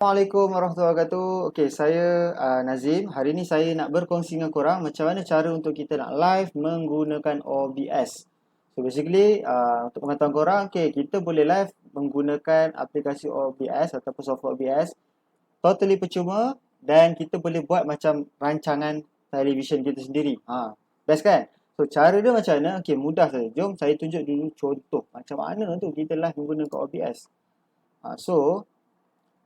Assalamualaikum warahmatullahi wabarakatuh. Okey, saya Nazim. Hari ni saya nak berkongsi dengan korang macam mana cara untuk kita nak live menggunakan OBS. So basically untuk pengetahuan korang, okey, kita boleh live menggunakan aplikasi OBS ataupun software OBS totally percuma dan kita boleh buat macam rancangan televisyen kita sendiri. Best kan? So cara dia macam mana? Okey, mudah saja. Jom saya tunjuk dulu contoh macam mana tu kita live menggunakan OBS.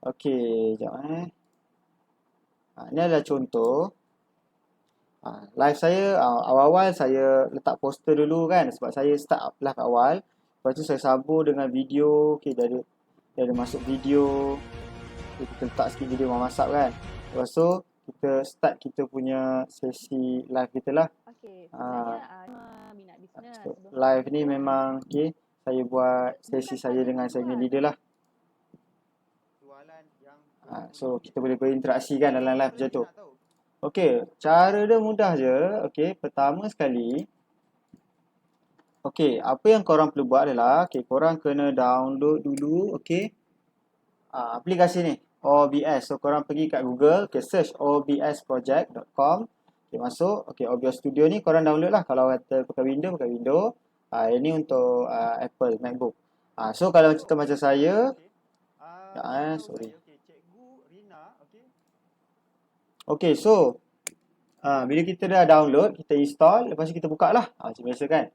Okey, jap ini adalah contoh. Live saya, awal-awal saya letak poster dulu kan. Sebab saya start live awal. Lepas tu saya sambung dengan video. Okey, dia ada masuk video. Okay, kita letak sikit video memasak kan. Lepas tu, kita start kita punya sesi live kita lah. Okey, Ah, sebenarnya minat bisnes. so, live ni memang, okey, saya buat sesi saya dengan saya punya leader lah. So kita boleh berinteraksi kan dalam live macam tu. Okey, cara dia mudah je. Okey, pertama sekali, okey, apa yang korang perlu buat adalah, okey, korang kena download dulu, okey, aplikasi ni, OBS. So korang pergi kat Google, okey, search obsproject.com. Okey, masuk. Okey, OBS Studio ni korang download lah. Kalau kata pakai Windows. Ini untuk Apple MacBook. So kalau cerita macam saya, sorry. Okey, so bila kita dah download, kita install, lepas tu kita buka lah. Macam biasa kan.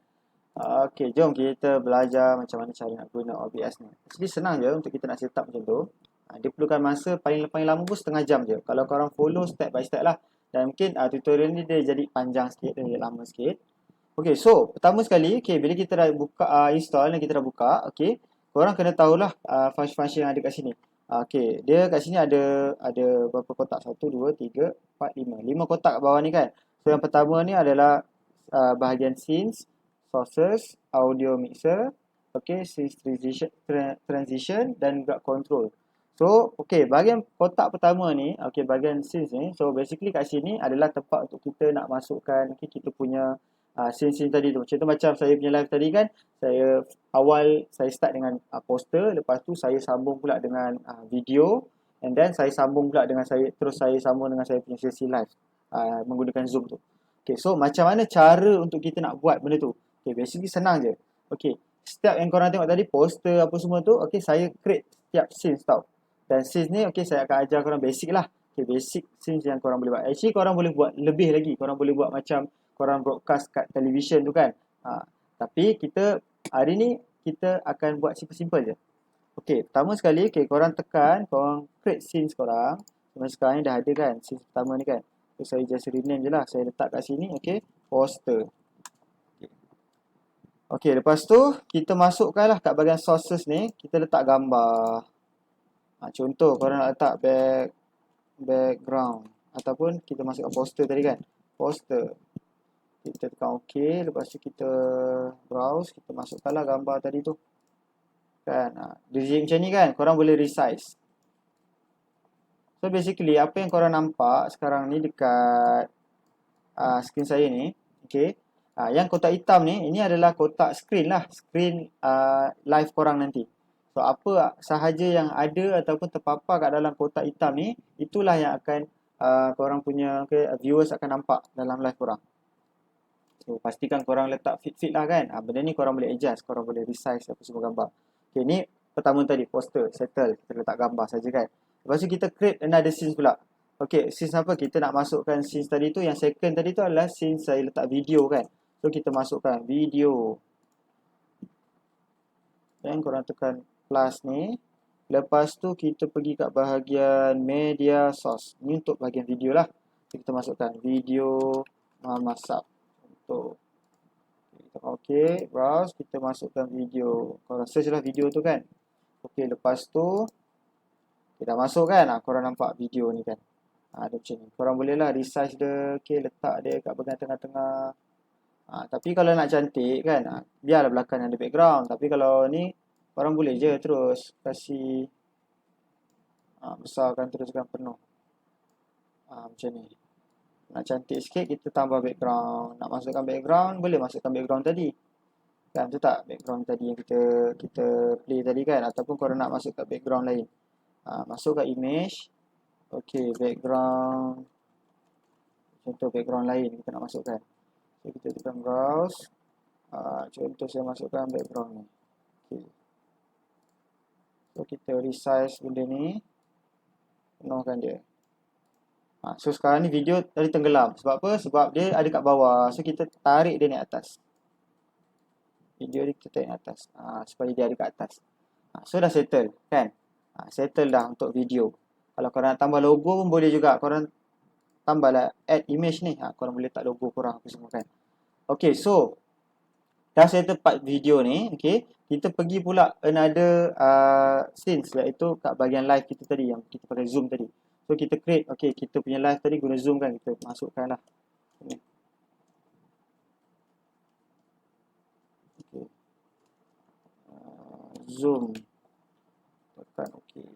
Okey, jom kita belajar macam mana cara nak guna OBS ni. Jadi senang je untuk kita nak set up macam tu. Dia perlukan masa paling lama pun setengah jam je. Kalau korang follow step by step lah. Dan mungkin tutorial ni dia jadi panjang sikit, dia jadi lama sikit. Okey, so pertama sekali, okey, bila kita dah buka install dan kita dah buka, okey, korang kena tahulah function-function yang ada kat sini. Okey, dia kat sini ada berapa kotak? 1 2 3 4 5. 5 kotak kat bawah ni kan. So yang pertama ni adalah bahagian scenes, sources, audio mixer, okey, scenes transition dan juga control. So, okey, bahagian kotak pertama ni, okey, bahagian scenes ni, so basically kat sini adalah tempat untuk kita nak masukkan kita punya scene-scene tadi tu. Contoh macam saya punya live tadi kan, saya start dengan poster, lepas tu saya sambung pula dengan video, and then saya sambung pula dengan saya sambung dengan saya punya sesi live menggunakan Zoom tu. Okay, so macam mana cara untuk kita nak buat benda tu? Okay, basically senang je. Okay, setiap yang korang tengok tadi, poster apa semua tu, okay, saya create setiap scenes tau. Dan scenes ni, okay, saya akan ajar korang basic lah. Okay, basic scenes yang korang boleh buat. Actually, korang boleh buat lebih lagi. Korang boleh buat macam korang broadcast kat television tu kan. Tapi kita hari ni kita akan buat simple-simple je. Okey, pertama sekali, korang tekan, korang create scenes korang. Macam sekarang ni dah ada kan, scenes pertama ni kan. So, saya just rename je lah. Saya letak kat sini, okey, poster. Okey, lepas tu, kita masukkan lah kat bahagian sources ni, kita letak gambar. Contoh, korang nak letak background. Ataupun kita masukkan poster tadi kan. Poster. Kita tekan OK, lepas tu kita browse, kita masukkanlah gambar tadi tu. Kan, dia jadi macam ni kan, korang boleh resize. So basically, apa yang korang nampak sekarang ni dekat screen saya ni, okay. Yang kotak hitam ni, ini adalah kotak screen lah, screen live korang nanti. So apa sahaja yang ada ataupun terpapar kat dalam kotak hitam ni, itulah yang akan korang punya viewers akan nampak dalam live korang. So, pastikan korang letak fit-fit lah kan. Benda ni korang boleh adjust. Korang boleh resize apa semua gambar. Okay, ni pertama tadi, poster, settle. Kita letak gambar saja kan. Lepas tu kita create another scenes pula. Okay, scenes apa? Kita nak masukkan scenes tadi tu. Yang second tadi tu adalah scenes saya letak video kan. So, kita masukkan video. Dan korang tekan plus ni. Lepas tu kita pergi kat bahagian media source. Ni untuk bahagian video lah. So, kita masukkan video masak. Untuk okey, browse, kita masukkan video. Korang search lah video tu kan. Okey, lepas tu kita masuk kan. Korang nampak video ni kan. Ada macam ni. Korang boleh lah resize dia. Okey, letak dia kat bahagian tengah-tengah. Tapi kalau nak cantik kan, biarlah belakang ada background. Tapi kalau ni, korang boleh je terus kasih besarkan teruskan penuh. Macam ni. Nak cantik sikit, kita tambah background. Nak masukkan background, boleh masukkan background tadi. Kan, tu tak background tadi yang kita play tadi kan. Ataupun korang nak masukkan background lain. Masuk kat image. Okay, background. Contoh background lain kita nak masukkan. So, kita tekan browse. Contoh saya masukkan background ni. Okay. So, kita resize benda ni. Penuhkan dia. So, sekarang ni video tadi tenggelam. Sebab apa? Sebab dia ada kat bawah. So, kita tarik dia naik atas. Video ni kita tarik naik atas. Supaya dia ada kat atas. So, dah settle. Kan? Settle dah untuk video. Kalau korang nak tambah logo pun boleh juga. Korang tambahlah add image ni. Korang boleh letak logo korang apa semua kan. Okay, so dah settle part video ni. Okay, kita pergi pula another scenes, iaitu kat bahagian live kita tadi yang kita pakai zoom tadi. So kita create, okay, kita punya live tadi guna zoom kan, kita masukkan lah. Okay. Zoom. Tekan okay.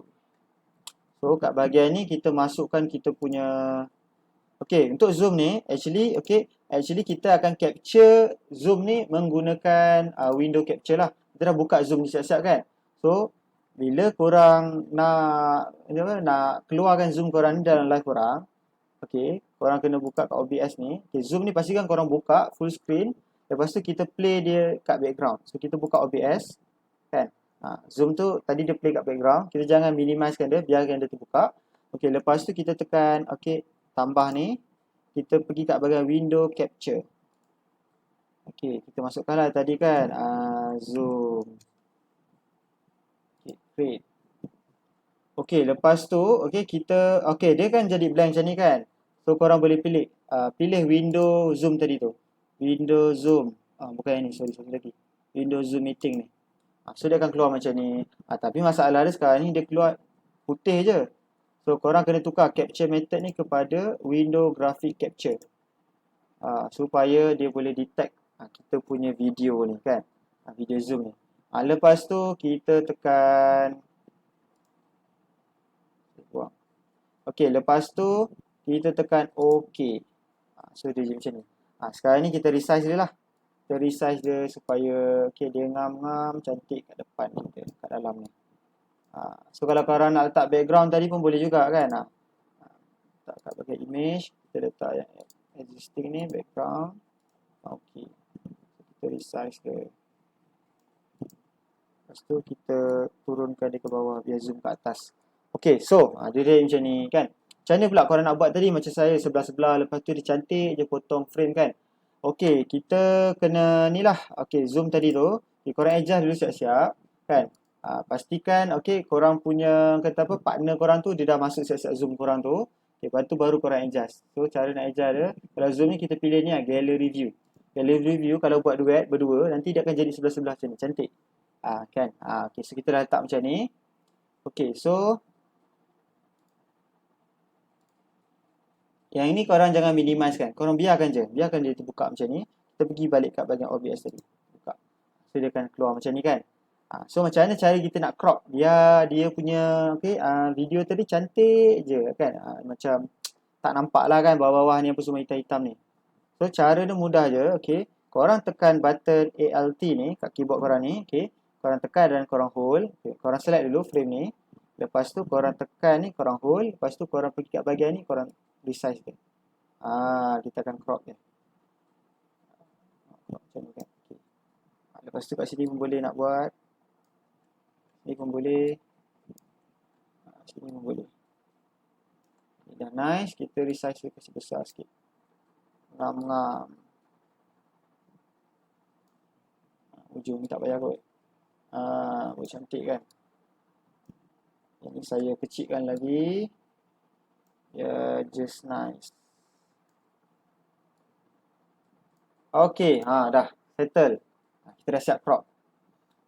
So kat bahagian ni kita masukkan kita punya. Okay, untuk zoom ni actually kita akan capture zoom ni menggunakan window capture lah. Kita dah buka zoom ni siap-siap kan. So bila korang nak keluarkan zoom korang ni dalam live korang, okay, korang kena buka kat OBS ni. Okay, zoom ni pastikan korang buka full screen. Lepas tu kita play dia kat background. So kita buka OBS kan. Zoom tu tadi dia play kat background. Kita jangan minimizekan dia, biarkan dia terbuka. Okay, lepas tu kita tekan okay, tambah ni. Kita pergi kat bahagian window capture. Okay, kita masukkanlah tadi kan zoom. Okay, create. Okay, lepas tu okay, kita okay, dia kan jadi blank macam ni kan. So korang boleh pilih pilih window zoom tadi tu. Window zoom. Bukan yang ni, sorry lagi. Window zoom meeting ni. So dia akan keluar macam ni. Tapi masalah dia sekarang ni dia keluar putih je. So korang kena tukar capture method ni kepada window graphic capture. Supaya dia boleh detect kita punya video ni kan. Video zoom ni. Lepas tu kita tekan okay, lepas tu kita tekan OK. So dia jadi macam ni. Sekarang ni kita resize dia lah. Kita resize dia supaya okay, dia ngam-ngam cantik kat depan kita, kat dalam ni. So kalau korang nak letak background tadi pun boleh juga kan. Letak kat bahagian image, kita letak yang existing ni background. Okay, kita resize dia. Lepas tu kita turunkan dia ke bawah biar zoom ke atas. Okay, so dia macam ni kan. Macam mana pula korang nak buat tadi macam saya sebelah-sebelah, lepas tu dia cantik je potong frame kan. Okay, kita kena ni lah. Okay, zoom tadi tu korang adjust dulu siap-siap kan. Pastikan okay, korang punya kata apa, partner korang tu dia dah masuk siap-siap zoom korang tu. Okay, lepas tu baru korang adjust. So cara nak adjust dia, kalau zoom ni kita pilih ni gallery view. Gallery view kalau buat duet berdua nanti dia akan jadi sebelah-sebelah macam ni, cantik. Kan. Okay, so kita dah letak macam ni. Okay, so yang ini korang jangan minimize kan. Korang biarkan je. Biarkan dia terbuka macam ni. Kita pergi balik kat bahagian OBS tadi. Buka. So dia akan keluar macam ni kan. So macam mana cara kita nak crop dia punya okay, video tadi cantik je kan. Macam tak nampak lah kan bawah-bawah ni apa semua hitam-hitam ni. So cara dia mudah je. Okay. Korang tekan button Alt ni kat keyboard korang ni. Okay. Korang tekan dan korang hold. Okay. Korang select dulu frame ni. Lepas tu korang tekan ni, korang hold. Lepas tu korang pergi kat bahagian ni, korang resize dia. Kita akan crop dia. Macam ni kan. Okay. Lepas tu kat sini pun boleh nak buat. Sini pun boleh. Sini pun boleh. Ini dah nice. Kita resize dia kasih besar sikit. Ngam-ngam. Ujung ni tak payah kot. Boleh cantik kan. Ini saya kecilkan lagi. Ya, just nice. Okay, dah settle. Kita dah siap crop.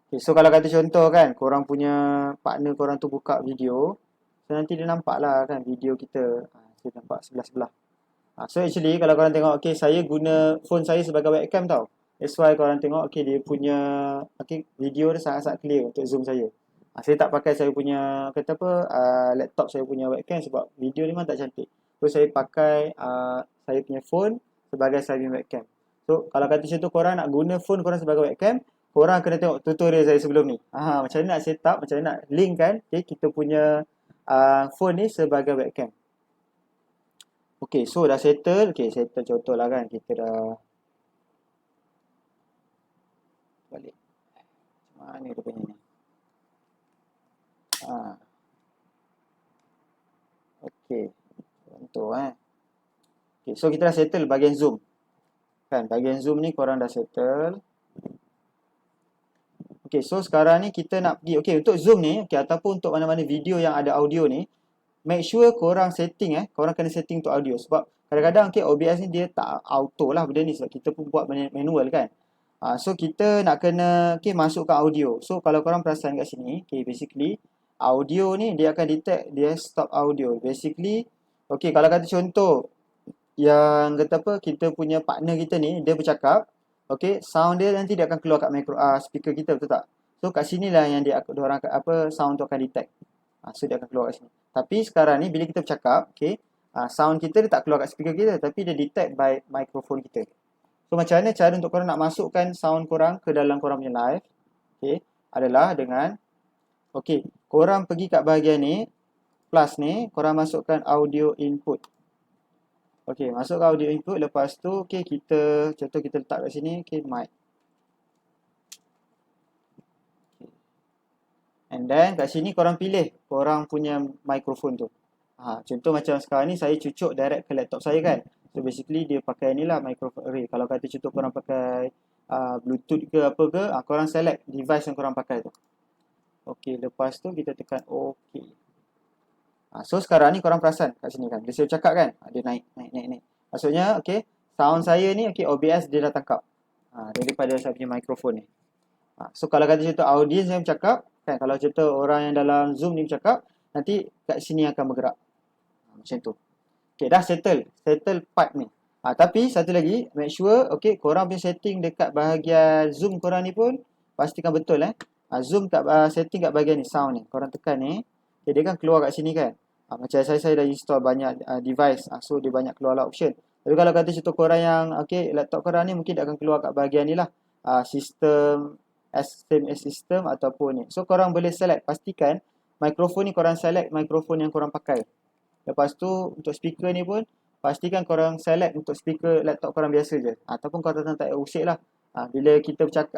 Okay, so kalau kata contoh kan, korang punya partner korang tu buka video, so nanti dia nampak lah kan video kita. Dia nampak sebelah-sebelah. So actually kalau korang tengok, okay, saya guna phone saya sebagai webcam tau. That's why korang tengok, okay, dia punya video dia sangat-sangat clear untuk zoom saya. Saya tak pakai saya punya kata apa laptop saya punya webcam sebab video ni memang tak cantik. So saya pakai saya punya phone sebagai saya punya webcam. So kalau kata contoh korang nak guna phone korang sebagai webcam, korang kena tengok tutorial saya sebelum ni. Macam mana nak set up, macam mana nak link kan kita punya phone ni sebagai webcam. Okay, so dah settle. Okay, settle contoh lah kan. Kita dah balik. Mana dia punya ni? Okay, contoh Okay, so kita dah settle bahagian zoom. Kan, bahagian zoom ni korang dah settle. Okay, so sekarang ni kita nak pergi. Okay, untuk zoom ni, okay, ataupun untuk mana-mana video yang ada audio ni, make sure korang setting korang kena setting untuk audio. Sebab kadang-kadang okay, OBS ni dia tak auto lah benda ni sebab kita pun buat manual kan. So kita nak kena masukkan audio. So kalau korang perasan kat sini, okay, basically audio ni dia akan detect dia stop audio. Basically, okay, kalau kata contoh yang kata apa, kita punya partner kita ni dia bercakap, okay, sound dia nanti dia akan keluar kat speaker kita, betul tak? So kat sini lah yang dia orang sound tu akan detect. So dia akan keluar kat sini. Tapi sekarang ni bila kita bercakap, okay, sound kita dia tak keluar kat speaker kita, tapi dia detect by microphone kita. So macam mana cara untuk korang nak masukkan sound korang ke dalam korang punya live, okay, adalah dengan, okay, korang pergi kat bahagian ni, plus ni, korang masukkan audio input. Okay, masukkan audio input, lepas tu, okay, contoh kita letak kat sini, okay, mic. And then kat sini korang pilih korang punya microphone tu. Contoh macam sekarang ni saya cucuk direct ke laptop saya kan. So basically dia pakai ni lah microphone array. Kalau kata contoh korang pakai Bluetooth ke apa ke, korang select device yang korang pakai tu. Okay, lepas tu kita tekan OK. So sekarang ni korang perasan kat sini kan. Dia saya cakap kan, dia naik. Maksudnya okay, sound saya ni okay, OBS dia dah tangkap daripada saya punya microphone ni. So kalau kata contoh audience yang bercakap kan, kalau contoh orang yang dalam Zoom ni bercakap, nanti kat sini akan bergerak. Macam tu. Okay, dah settle part ni. Tapi satu lagi, make sure okay, korang punya setting dekat bahagian Zoom korang ni pun pastikan betul Zoom kat setting kat bahagian ni, sound ni. Korang tekan ni, okay, dia kan keluar kat sini kan. Macam saya dah install banyak device, so dia banyak keluar lah option. Tapi kalau kata contoh korang yang okay, laptop korang ni mungkin dia akan keluar kat bahagian ni lah, sistem system ataupun ni. So korang boleh select, pastikan mikrofon ni korang select mikrofon yang korang pakai. Lepas tu untuk speaker ni pun pastikan korang select untuk speaker laptop korang biasa je. Ataupun korang tak usik lah. Bila kita bercakap,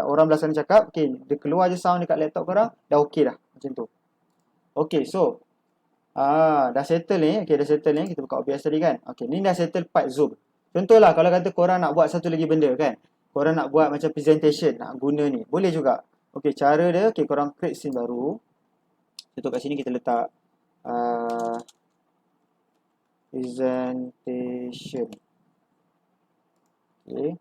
orang belah sana cakap, okay, dia keluar je sound dekat laptop korang, dah okay dah. Macam tu. Okay, so dah settle ni. Okay, dah settle ni. Kita buka OBS tadi kan. Okay, ni dah settle part Zoom. Contohlah kalau kata korang nak buat satu lagi benda kan. Korang nak buat macam presentation, nak guna ni. Boleh juga. Okay, cara dia, okay, korang create scene baru. Contoh kat sini kita letak presentation. Okay.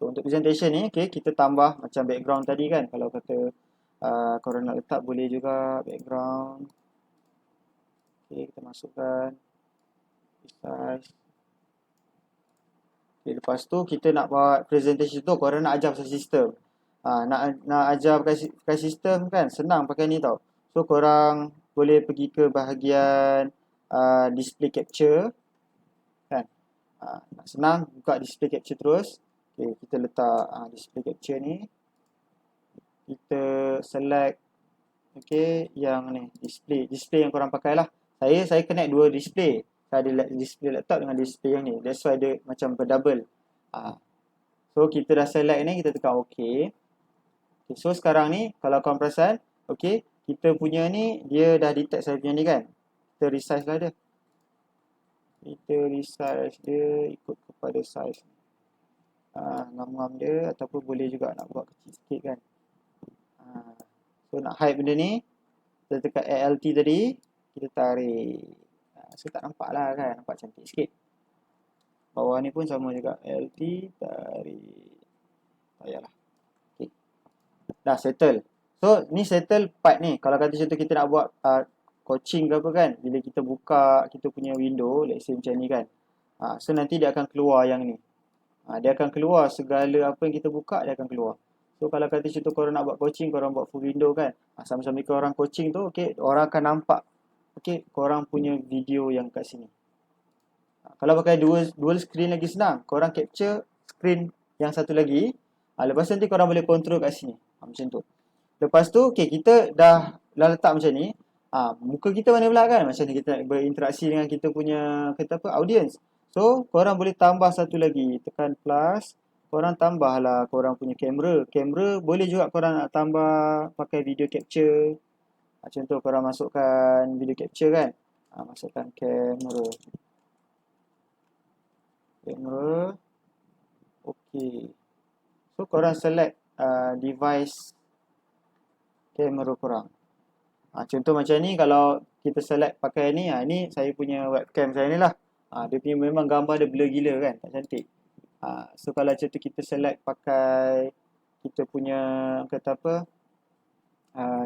So untuk presentation ni, okay, kita tambah macam background tadi kan. Kalau kata korang nak letak, boleh juga background. Okay, kita masukkan size. Okay, lepas tu kita nak buat presentation tu, korang nak ajar pasal sistem. Nak ajar pakai sistem kan, senang pakai ni tau. So korang boleh pergi ke bahagian display capture kan. Nak senang, buka display capture terus. Okay, kita letak display capture ni. Kita select okay, yang ni display yang korang pakai lah. Saya connect dua display. Saya ada display laptop dengan display yang ni. That's why dia macam berdouble. So kita dah select ni, kita tekan OK. Okay, so sekarang ni kalau korang perasan, okay, kita punya ni dia dah detect saya punya ni kan. Kita resize lah dia. Kita resize dia ikut kepada size ngam-ngam dia, ataupun boleh juga nak buat kecil sikit kan. So nak hide benda ni, kita tekan ALT tadi, kita tarik. So tak nampak lah kan, nampak cantik sikit. Bawah ni pun sama juga, ALT, tarik. Tak payahlah. Okay. Dah settle. So ni settle part ni. Kalau kata contoh kita nak buat coaching ke apa kan, bila kita buka kita punya window, let's say macam ni kan. So nanti dia akan keluar yang ni. Dia akan keluar segala apa yang kita buka, dia akan keluar. So kalau kata contoh korang nak buat coaching, korang buat full window kan. Sama-sama korang coaching tu, okay, orang akan nampak okay, korang punya video yang kat sini. Kalau pakai dual screen lagi senang. Korang capture screen yang satu lagi. Lepas tu nanti korang boleh control kat sini. Macam tu. Lepas tu, okay, kita dah letak macam ni. Muka kita mana pula kan? Macam ni kita nak berinteraksi dengan kita punya, kata apa, audience. So, korang boleh tambah satu lagi. Tekan plus. Korang tambahlah korang punya kamera. Kamera boleh juga korang nak tambah pakai video capture. Contoh korang masukkan video capture kan. Masukkan kamera. Kamera. Okay. So, korang select device kamera korang. Contoh macam ni, kalau kita select pakai ni, ni saya punya webcam saya ni lah. Dia punya memang gambar dia blur gila kan, tak cantik. So kalau contoh kita select pakai kita punya, kata apa,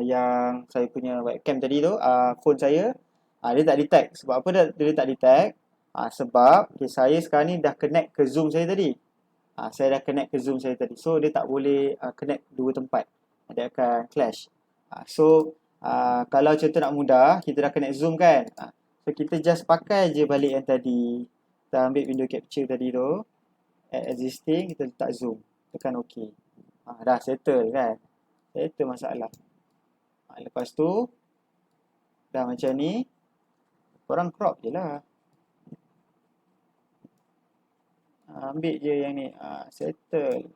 yang saya punya webcam tadi tu, phone saya, dia tak detect. Sebab apa dia tak detect? Sebab saya sekarang ni dah connect ke Zoom saya tadi. Saya dah connect ke Zoom saya tadi. So dia tak boleh connect dua tempat. Dia akan clash. So kalau contoh nak mudah, kita dah connect Zoom kan. So kita just pakai je balik yang tadi. Kita ambil video capture tadi tu. Add existing, kita letak Zoom. Tekan OK. Dah settle kan. Settle masalah. Lepas tu, dah macam ni. Korang crop je lah. Ambil je yang ni. Settle.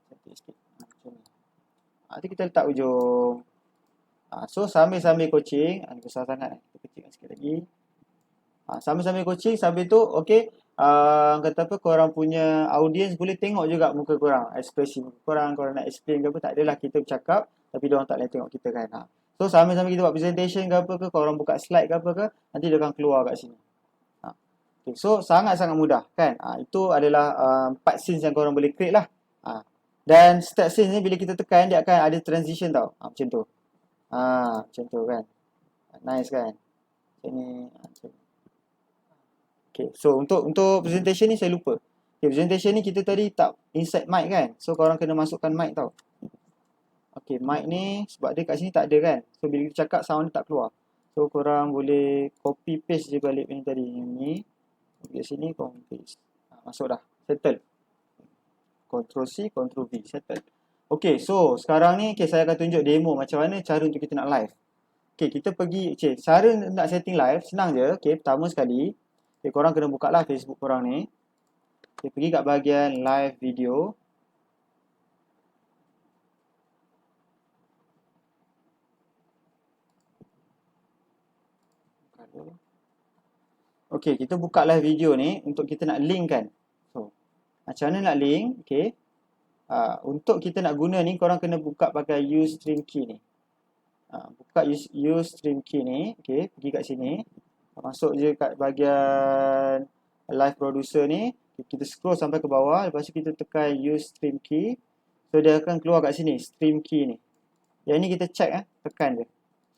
Cantik sikit. Macam ni. Nanti kita letak ujung. So sambil-sambil coaching, ni besar sangat. Kita kecilkan sikit lagi. Sambil-sambil coaching, sambil tu okay, kata apa, korang punya audience boleh tengok juga muka korang, ekspresi muka korang. Korang nak explain ke apa, tak adalah kita bercakap tapi diorang tak boleh tengok kita kan. So sambil-sambil kita buat presentation ke apa ke, korang buka slide ke apa ke, nanti dia akan keluar kat sini. Okay, so sangat-sangat mudah kan. Itu adalah 4 scenes yang korang boleh create lah. Dan start scene ni bila kita tekan, dia akan ada transition tau. Macam tu. Macam tu kan. Nice kan. Macam ni. Macam ni. Okay, so untuk presentation ni saya lupa. Okay, presentation ni kita tadi tak insert mic kan. So korang kena masukkan mic tau. Okay, mic ni sebab dia kat sini tak ada kan. So bila kita cakap sound ni tak keluar. So korang boleh copy paste je balik ni tadi. Ni. Pergi sini, copy paste. Masuk dah. Settle. Ctrl C, Ctrl V. Settle. Okay, so sekarang ni saya akan tunjuk demo macam mana cara untuk kita nak live. Okay, kita pergi, cara nak setting live senang je. Okay, pertama sekali, korang kena buka lah Facebook korang ni. Pergi kat bahagian live video. Okay, kita buka live video ni untuk kita nak link kan. So, macam mana nak link? Okay. Untuk kita nak guna ni, korang kena buka pakai use stream key ni. Buka use stream key ni. Okay, pergi kat sini. Masuk je kat bahagian live producer ni. Kita scroll sampai ke bawah. Lepas tu kita tekan use stream key. So dia akan keluar kat sini stream key ni. Yang ni kita check tekan je.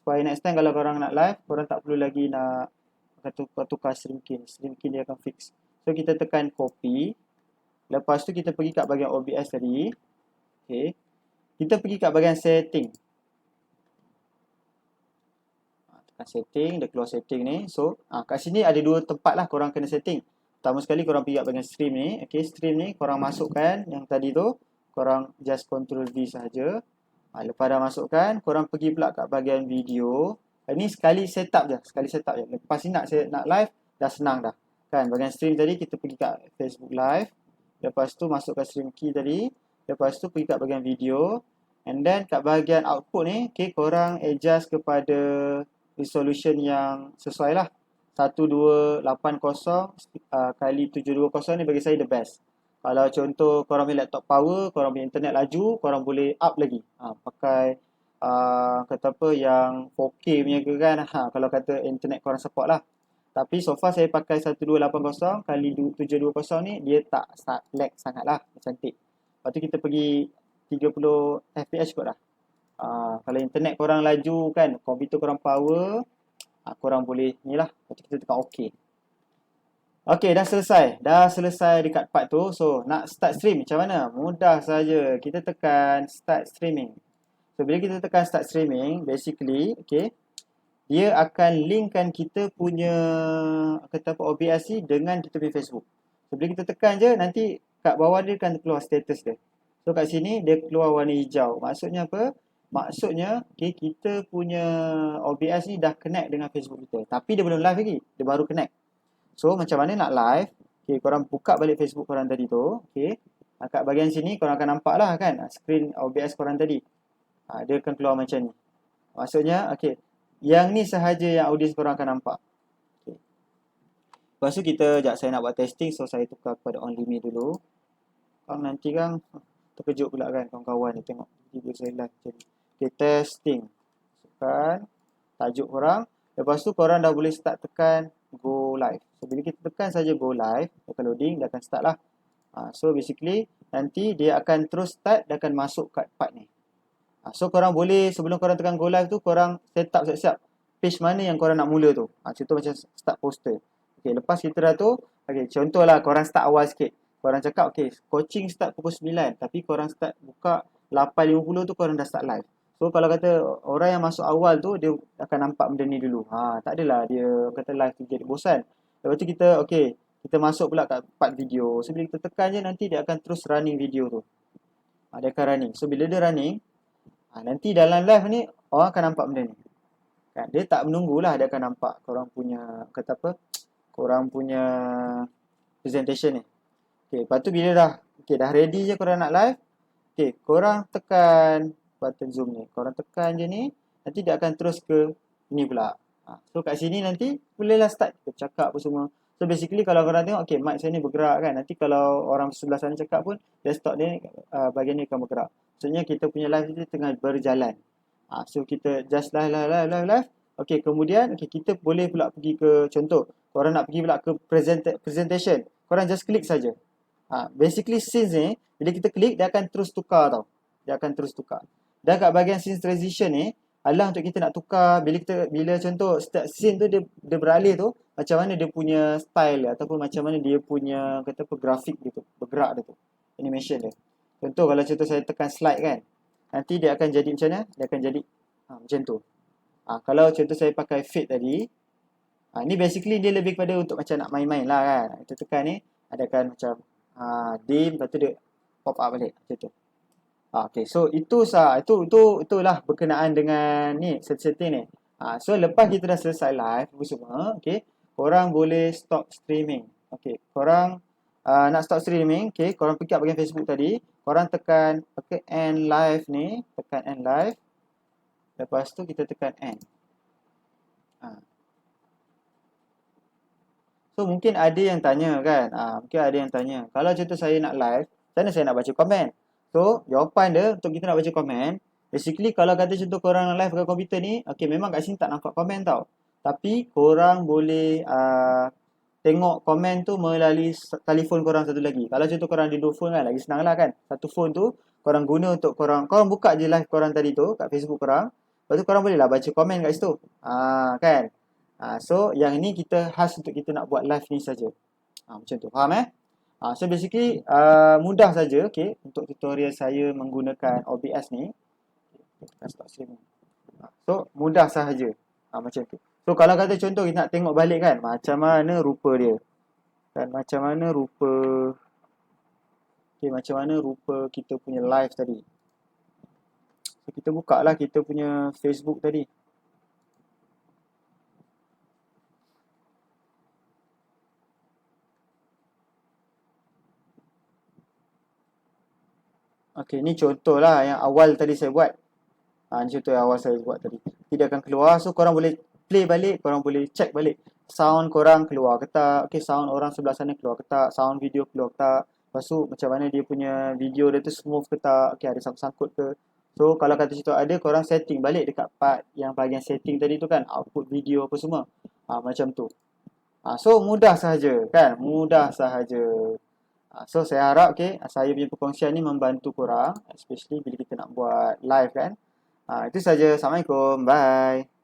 Supaya next time kalau korang nak live, korang tak perlu lagi nak tukar stream key. Stream key dia akan fix. So kita tekan copy. Lepas tu kita pergi kat bahagian OBS tadi. Okay. Kita pergi kat bahagian setting. Setting, dia keluar setting ni. So, kat sini ada dua tempat lah korang kena setting. Pertama sekali korang pergi kat bahagian stream ni. Okay, stream ni korang masukkan yang tadi tu. Korang just Ctrl V sahaja. Lepas dah masukkan, korang pergi pula kat bahagian video. Ini sekali setup je. Lepas ni nak live, dah senang dah. Kan, bahagian stream tadi kita pergi kat Facebook Live. Lepas tu masukkan stream key tadi. Lepas tu pergi kat bahagian video. And then kat bahagian output ni, okay, korang adjust kepada resolution yang sesuai lah. 1280 kali 720 ni bagi saya the best. Kalau contoh korang punya laptop power, korang punya internet laju, korang boleh up lagi. Pakai kata apa yang 4K punya ke kan. Kalau kata internet korang support lah. Tapi so far saya pakai 1280 kali 720 ni, dia tak lag sangat lah. Cantik. Lepas tu kita pergi 30 fps kot lah. Kalau internet korang laju kan, komputer korang power, korang boleh ni lah. Lepas tu kita tekan OK. Okay, dah selesai dekat part tu. So, nak start stream macam mana? Mudah saja. Kita tekan start streaming. So, bila kita tekan start streaming, basically, okay, dia akan linkkan kita punya kata apa OBS ni dengan kita punya Facebook. So, bila kita tekan je, nanti kat bawah dia akan keluar status dia. So kat sini dia keluar warna hijau. Maksudnya apa? Maksudnya okay, kita punya OBS ni dah connect dengan Facebook kita. Tapi dia belum live lagi. Dia baru connect. So macam mana nak live? Okay, korang buka balik Facebook korang tadi tu. Okay. Kat bahagian sini korang akan nampak lah kan screen OBS korang tadi. Dia akan keluar macam ni. Maksudnya, okay. Yang ni sahaja yang audiens korang akan nampak. Okay. Lepas tu kita, sekejap saya nak buat testing. So saya tukar kepada only me dulu. Nanti kan terkejut pula kan kawan-kawan ni tengok video saya live macam ni. Okay, testing. Tekan tajuk korang. Lepas tu korang dah boleh start tekan go live. So bila kita tekan saja go live, dia akan loading, dia akan start lah. So basically nanti dia akan terus start, dia akan masuk kat part ni. So korang boleh sebelum korang tekan go live tu korang set up siap-siap page mana yang korang nak mula tu. Contoh macam start poster. Okay, lepas kita dah tu, okay, contohlah korang start awal sikit. Korang cakap, okay, coaching start pukul 9. Tapi korang start buka 8.50 tu korang dah start live. So kalau kata orang yang masuk awal tu, dia akan nampak benda ni dulu. Tak adalah dia kata live tu jadi bosan. Lepas tu kita, okay, kita masuk pula kat part video. So bila kita tekan je nanti dia akan terus running video tu. Dia akan running. So bila dia running, nanti dalam live ni orang akan nampak benda ni. Dia tak menunggulah, dia akan nampak korang punya, kata apa, korang punya presentation ni. Okay, lepas tu bila dah ready je korang nak live, okay, korang tekan button zoom ni. Korang tekan je ni, nanti dia akan terus ke ni pula. So kat sini nanti bolehlah start kita cakap apa semua. So basically kalau korang tengok, okay, mic saya ni bergerak kan. Nanti kalau orang sebelah sana cakap pun, desktop ni bahagian ni akan bergerak. Maksudnya kita punya live ni tengah berjalan. So kita just live. Okay, kemudian kita boleh pula pergi ke contoh. Korang nak pergi pula ke presentation. Korang just klik saja. Basically scenes ni, bila kita klik, dia akan terus tukar tau. Dia akan terus tukar. Dan kat bahagian scenes transition ni, adalah untuk kita nak tukar, bila contoh setiap scene tu dia beralih tu, macam mana dia punya style ataupun macam mana dia punya, kata apa, grafik dia tu, bergerak dia tu. Animation dia. Contoh kalau contoh saya tekan slide kan, nanti dia akan jadi macam mana? Dia akan jadi macam tu. Kalau contoh saya pakai fade tadi, ni basically dia lebih kepada untuk macam nak main-main lah kan. Kita tekan ni, adakan macam dim, lepas tu dia pop up balik macam tu. Okay, so itulah berkenaan dengan ni setting ni. So lepas kita dah selesai live semua, okay, korang boleh stop streaming. Okay, korang nak stop streaming, okay, korang pergi kat bahagian Facebook tadi, korang tekan end live ni, tekan end live. Lepas tu kita tekan end. So mungkin ada yang tanya kan, mungkin ada yang tanya, kalau contoh saya nak live, macam mana saya nak baca komen? So jawapan dia untuk kita nak baca komen, basically kalau kata contoh korang live kat komputer ni, okay, memang kat sini tak nampak komen tau. Tapi korang boleh tengok komen tu melalui telefon korang satu lagi. Kalau contoh korang ada 2 phone kan, lagi senang lah kan. Satu phone tu korang guna untuk korang buka je live korang tadi tu kat Facebook korang. Lepas tu korang boleh lah baca komen kat situ. Kan? So yang ini kita khas untuk kita nak buat live ni saja. Macam tu. Faham So basically mudah saja, okay, untuk tutorial saya menggunakan OBS ni. Start streaming. So mudah sahaja. Macam tu. So kalau kata contoh kita nak tengok balik kan, macam mana rupa dia. Dan macam mana rupa, okay, macam mana rupa kita punya live tadi. So kita buka lah kita punya Facebook tadi. Okay, ni contoh lah yang awal tadi saya buat. Ni contoh yang awal saya buat tadi. Dia akan keluar. So korang boleh play balik, korang boleh check balik. Sound korang keluar ke tak? Okay, sound orang sebelah sana keluar ke tak? Sound video keluar ke tak? Lepas tu macam mana dia punya video dia tu smooth ke tak? Okay, ada sangkut-sangkut ke? So kalau kata situ ada, korang setting balik dekat part yang bahagian setting tadi tu kan, output video apa semua. Macam tu. So mudah sahaja kan? Mudah sahaja. So saya harap saya punya perkongsian ni membantu korang, especially bila kita nak buat live kan. Itu saja. Assalamualaikum. Bye.